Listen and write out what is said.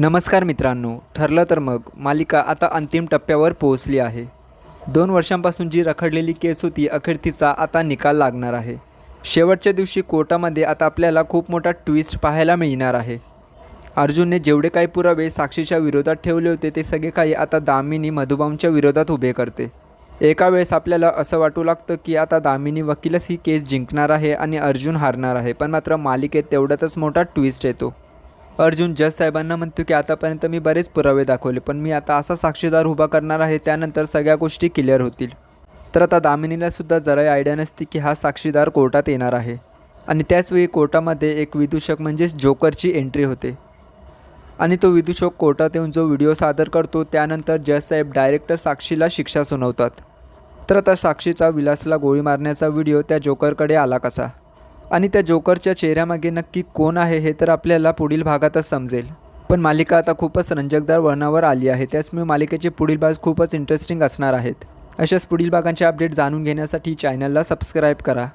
नमस्कार मित्रांनो, ठरलं तर मग मालिका आता अंतिम टप्प्यावर पोहोचली आहे. 2 वर्षांपासून जी रखडलेली केस होती, अखेर तिचा आता निकाल लागणार आहे. शेवटच्या दिवशी कोर्टामध्ये आता आपल्याला खूप मोठा ट्विस्ट पाहायला मिळणार आहे. अर्जुनने जेवढे काही पुरावे साक्षीच्या विरोधात ठेवले होते ते सगळे काही आता दामिनी मधुबाऊंच्या विरोधात उभे करते. एका वेळेस आपल्याला असं वाटू लागतं की आता दामिनी वकीलच ही केस जिंकणार आहे आणि अर्जुन हारणार आहे, पण मात्र मालिकेत तेवढ्यातच मोठा ट्विस्ट येतो. अर्जुन जज साहेबांना म्हणतो की आतापर्यंत मी बरेच पुरावे दाखवले, पण मी आता असा साक्षीदार उभा करणार आहे त्यानंतर सगळ्या गोष्टी क्लिअर होतील. तर आता दामिनीला सुद्धा जराही आयडिया नसते की हा साक्षीदार कोर्टात येणार आहे. आणि त्याचवेळी कोर्टामध्ये एक विदूषक म्हणजेच जोकरची एंट्री होते. आणि तो विदूषक कोर्टात येऊन जो व्हिडिओ सादर करतो त्यानंतर जज साहेब डायरेक्ट साक्षीला शिक्षा सुनावतात. तर आता साक्षीचा विलासला गोळी मारण्याचा व्हिडिओ त्या जोकरकडे आला कसा, आणि त्या जोकरच्या चेहऱ्यामागे नक्की कोण आहे हे तर आपल्याला पुढील भागातच समजेल. पण मालिका आता खूपच रंजकदार वळणावर आली आहे, त्याचमुळे मालिकेचे पुढील भाग खूपच इंटरेस्टिंग असणार आहेत. अशाच पुढील भागांचे अपडेट जाणून घेण्यासाठी चॅनलला सबस्क्राईब करा.